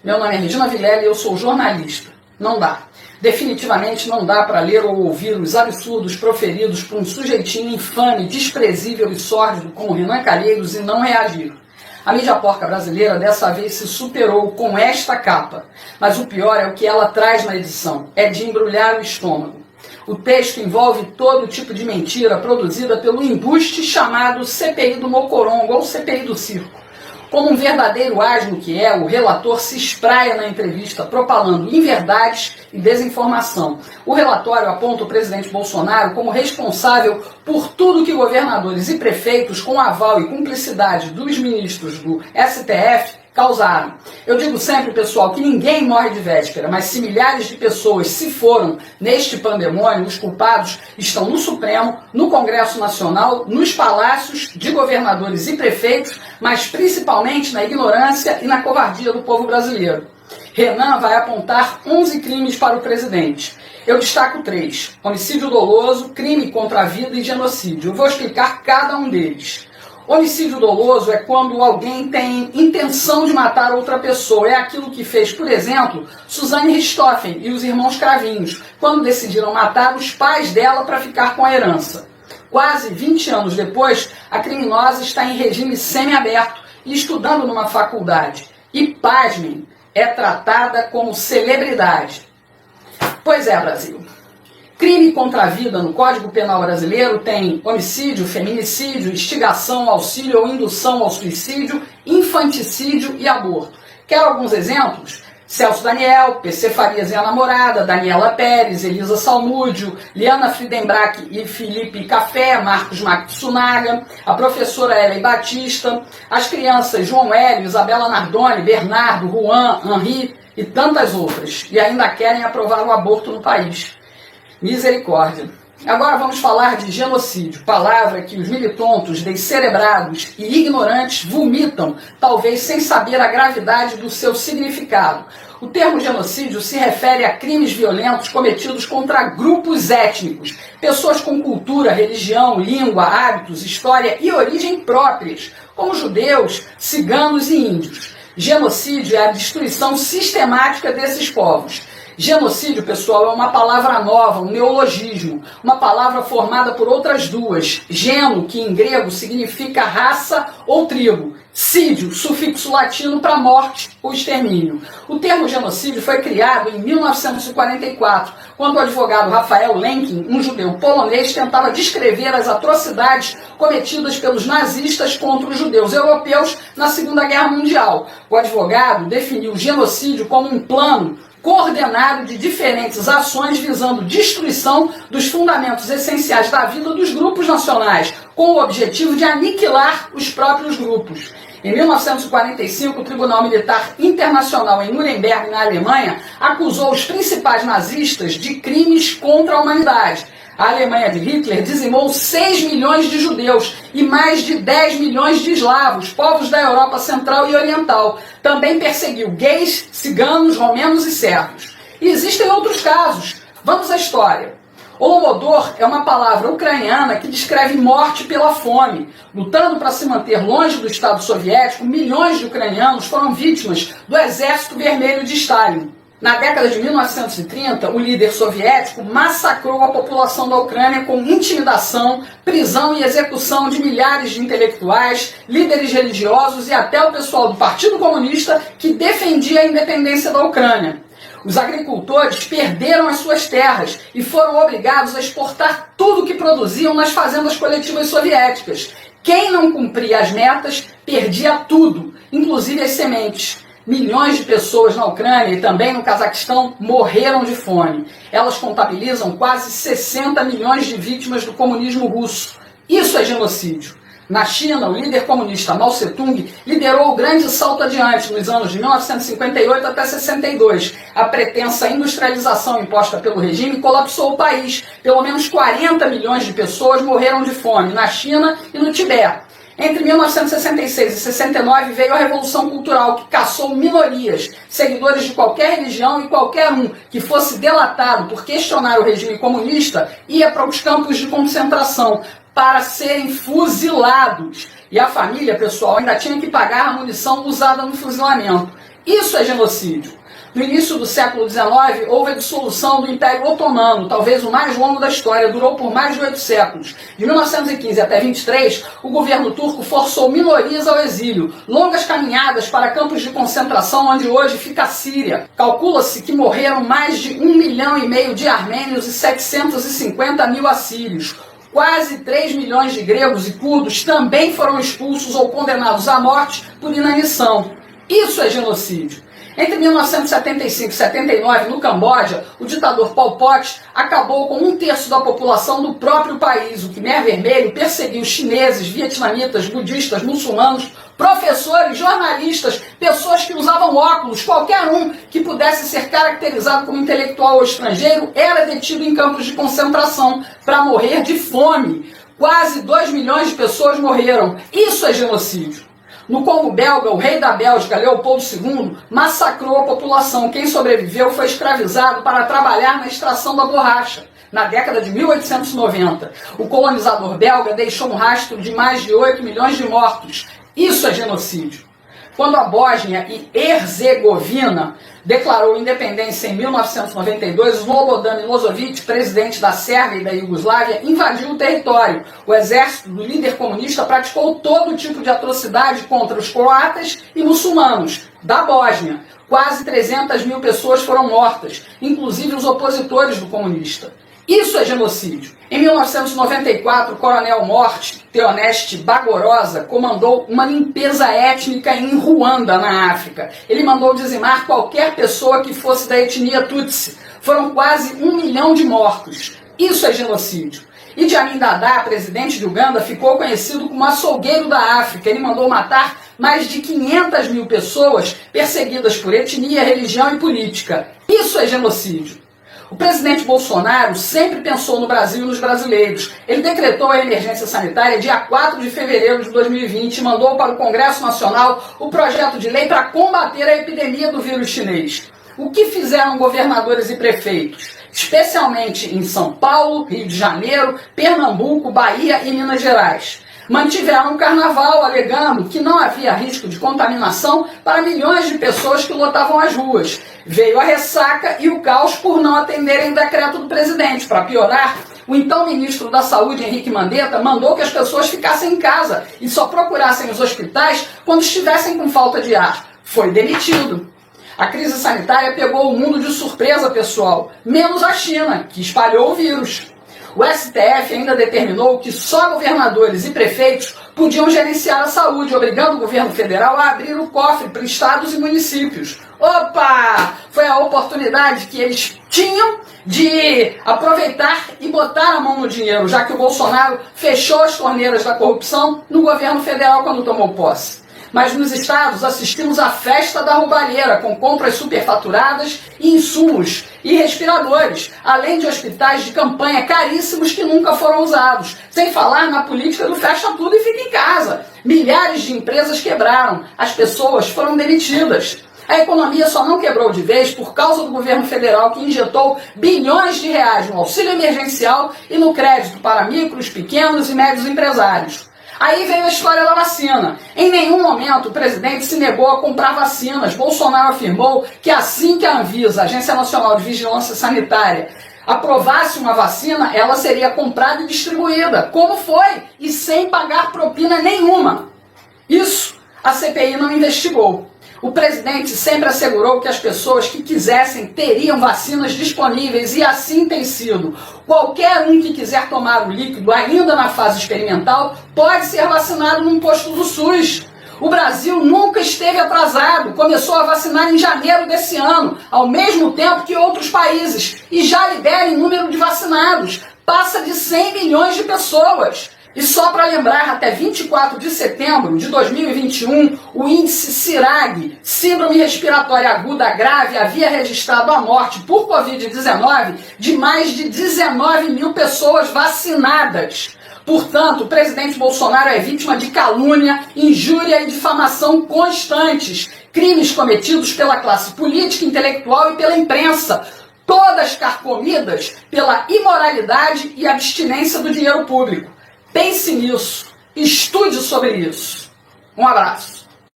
Meu nome é Regina Vilela e eu sou jornalista. Não dá. Definitivamente não dá para ler ou ouvir os absurdos proferidos por um sujeitinho infame, desprezível e sórdido como Renan Calheiros e não reagir. A mídia porca brasileira dessa vez se superou com esta capa, mas o pior é o que ela traz na edição, é de embrulhar o estômago. O texto envolve todo tipo de mentira produzida pelo embuste chamado CPI do Mocorongo ou CPI do Circo. Como um verdadeiro asno que é, o relator se espraia na entrevista propalando inverdades e desinformação. O relatório aponta o presidente Bolsonaro como responsável por tudo que governadores e prefeitos, com aval e cumplicidade dos ministros do STF, causaram. Eu digo sempre, pessoal, que ninguém morre de véspera, mas se milhares de pessoas se foram neste pandemônio, os culpados estão no Supremo, no Congresso Nacional, nos palácios de governadores e prefeitos, mas principalmente na ignorância e na covardia do povo brasileiro. Renan vai apontar 11 crimes para o presidente. Eu destaco 3: homicídio doloso, crime contra a vida e genocídio. Eu vou explicar cada um deles. Homicídio doloso é quando alguém tem intenção de matar outra pessoa. É aquilo que fez, por exemplo, Suzane Richthofen e os irmãos Cravinhos, quando decidiram matar os pais dela para ficar com a herança. Quase 20 anos depois, a criminosa está em regime semiaberto e estudando numa faculdade. E, pasmem, é tratada como celebridade. Pois é, Brasil. Crime contra a vida no Código Penal brasileiro tem homicídio, feminicídio, instigação, auxílio ou indução ao suicídio, infanticídio e aborto. Quero alguns exemplos? Celso Daniel, PC Farias e a namorada, Daniela Pérez, Elisa Salmúdio, Liana Friedenbach e Felipe Café, Marcos Matsunaga, a professora Ellen Batista, as crianças João Hélio, Isabela Nardoni, Bernardo, Juan, Henri e tantas outras. E ainda querem aprovar o aborto no país. Misericórdia. Agora vamos falar de genocídio, palavra que os militontos, descerebrados e ignorantes vomitam, talvez sem saber a gravidade do seu significado. O termo genocídio se refere a crimes violentos cometidos contra grupos étnicos, pessoas com cultura, religião, língua, hábitos, história e origem próprias, como judeus, ciganos e índios. Genocídio é a destruição sistemática desses povos. Genocídio, pessoal, é uma palavra nova, um neologismo, uma palavra formada por outras duas. Geno, que em grego significa raça ou tribo. Sídio, sufixo latino para morte ou extermínio. O termo genocídio foi criado em 1944, quando o advogado Rafael Lemkin, um judeu polonês, tentava descrever as atrocidades cometidas pelos nazistas contra os judeus europeus na Segunda Guerra Mundial. O advogado definiu o genocídio como um plano coordenado de diferentes ações visando destruição dos fundamentos essenciais da vida dos grupos nacionais, com o objetivo de aniquilar os próprios grupos. Em 1945, o Tribunal Militar Internacional em Nuremberg, na Alemanha, acusou os principais nazistas de crimes contra a humanidade. A Alemanha de Hitler dizimou 6 milhões de judeus e mais de 10 milhões de eslavos, povos da Europa Central e Oriental. Também perseguiu gays, ciganos, romenos e sérvios. E existem outros casos. Vamos à história. Holodomor é uma palavra ucraniana que descreve morte pela fome. Lutando para se manter longe do Estado Soviético, milhões de ucranianos foram vítimas do Exército Vermelho de Stalin. Na década de 1930, o líder soviético massacrou a população da Ucrânia com intimidação, prisão e execução de milhares de intelectuais, líderes religiosos e até o pessoal do Partido Comunista que defendia a independência da Ucrânia. Os agricultores perderam as suas terras e foram obrigados a exportar tudo o que produziam nas fazendas coletivas soviéticas. Quem não cumpria as metas perdia tudo, inclusive as sementes. Milhões de pessoas na Ucrânia e também no Cazaquistão morreram de fome. Elas contabilizam quase 60 milhões de vítimas do comunismo russo. Isso é genocídio. Na China, o líder comunista Mao Tse-tung liderou o grande salto adiante nos anos de 1958 até 62. A pretensa industrialização imposta pelo regime colapsou o país. Pelo menos 40 milhões de pessoas morreram de fome na China e no Tibete. Entre 1966 e 69 veio a Revolução Cultural, que caçou minorias, seguidores de qualquer religião, e qualquer um que fosse delatado por questionar o regime comunista ia para os campos de concentração para serem fuzilados. E a família, pessoal, ainda tinha que pagar a munição usada no fuzilamento. Isso é genocídio. No início do século XIX, houve a dissolução do Império Otomano, talvez o mais longo da história, durou por mais de 8 séculos. De 1915 até 23, o governo turco forçou minorias ao exílio, longas caminhadas para campos de concentração onde hoje fica a Síria. Calcula-se que morreram mais de 1,5 milhão de armênios e 750 mil assírios. Quase 3 milhões de gregos e curdos também foram expulsos ou condenados à morte por inanição. Isso é genocídio. Entre 1975 e 79, no Camboja, o ditador Pol Pot acabou com 1/3 da população do próprio país. O Khmer Vermelho perseguiu chineses, vietnamitas, budistas, muçulmanos, professores, jornalistas, pessoas que usavam óculos, qualquer um que pudesse ser caracterizado como intelectual ou estrangeiro era detido em campos de concentração para morrer de fome. Quase 2 milhões de pessoas morreram. Isso é genocídio. No Congo belga, o rei da Bélgica, Leopoldo II, massacrou a população. Quem sobreviveu foi escravizado para trabalhar na extração da borracha. Na década de 1890, o colonizador belga deixou um rastro de mais de 8 milhões de mortos. Isso é genocídio. Quando a Bósnia e Herzegovina declarou independência em 1992, Slobodan Milošević, presidente da Sérvia e da Iugoslávia, invadiu o território. O exército do líder comunista praticou todo tipo de atrocidade contra os croatas e muçulmanos da Bósnia. Quase 300 mil pessoas foram mortas, inclusive os opositores do comunista. Isso é genocídio. Em 1994, o coronel Morte Theoneste Bagorosa comandou uma limpeza étnica em Ruanda, na África. Ele mandou dizimar qualquer pessoa que fosse da etnia Tutsi. Foram quase 1 milhão de mortos. Isso é genocídio. Idi Amin Dada, presidente de Uganda, ficou conhecido como açougueiro da África. Ele mandou matar mais de 500 mil pessoas perseguidas por etnia, religião e política. Isso é genocídio. O presidente Bolsonaro sempre pensou no Brasil e nos brasileiros. Ele decretou a emergência sanitária dia 4 de fevereiro de 2020 e mandou para o Congresso Nacional o projeto de lei para combater a epidemia do vírus chinês. O que fizeram governadores e prefeitos? Especialmente em São Paulo, Rio de Janeiro, Pernambuco, Bahia e Minas Gerais. Mantiveram o carnaval, alegando que não havia risco de contaminação para milhões de pessoas que lotavam as ruas. Veio a ressaca e o caos por não atenderem o decreto do presidente. Para piorar, o então ministro da Saúde, Henrique Mandetta, mandou que as pessoas ficassem em casa e só procurassem os hospitais quando estivessem com falta de ar. Foi demitido. A crise sanitária pegou o mundo de surpresa, pessoal, menos a China, que espalhou o vírus. O STF ainda determinou que só governadores e prefeitos podiam gerenciar a saúde, obrigando o governo federal a abrir o cofre para estados e municípios. Opa! Foi a oportunidade que eles tinham de aproveitar e botar a mão no dinheiro, já que o Bolsonaro fechou as torneiras da corrupção no governo federal quando tomou posse. Mas nos estados assistimos à festa da roubalheira, com compras superfaturadas e insumos e respiradores, além de hospitais de campanha caríssimos que nunca foram usados. Sem falar na política do fecha tudo e fica em casa. Milhares de empresas quebraram, as pessoas foram demitidas. A economia só não quebrou de vez por causa do governo federal, que injetou bilhões de reais no auxílio emergencial e no crédito para micros, pequenos e médios empresários. Aí veio a história da vacina. Em nenhum momento o presidente se negou a comprar vacinas. Bolsonaro afirmou que assim que a Anvisa, a Agência Nacional de Vigilância Sanitária, aprovasse uma vacina, ela seria comprada e distribuída, como foi, e sem pagar propina nenhuma. Isso a CPI não investigou. O presidente sempre assegurou que as pessoas que quisessem teriam vacinas disponíveis e assim tem sido. Qualquer um que quiser tomar o líquido ainda na fase experimental pode ser vacinado num posto do SUS. O Brasil nunca esteve atrasado, começou a vacinar em janeiro desse ano, ao mesmo tempo que outros países, e já lidera em número de vacinados, passa de 100 milhões de pessoas. E só para lembrar, até 24 de setembro de 2021, o índice CIRAG, Síndrome Respiratória Aguda Grave, havia registrado a morte por Covid-19 de mais de 19 mil pessoas vacinadas. Portanto, o presidente Bolsonaro é vítima de calúnia, injúria e difamação constantes, crimes cometidos pela classe política, intelectual e pela imprensa, todas carcomidas pela imoralidade e abstinência do dinheiro público. Pense nisso, estude sobre isso. Um abraço.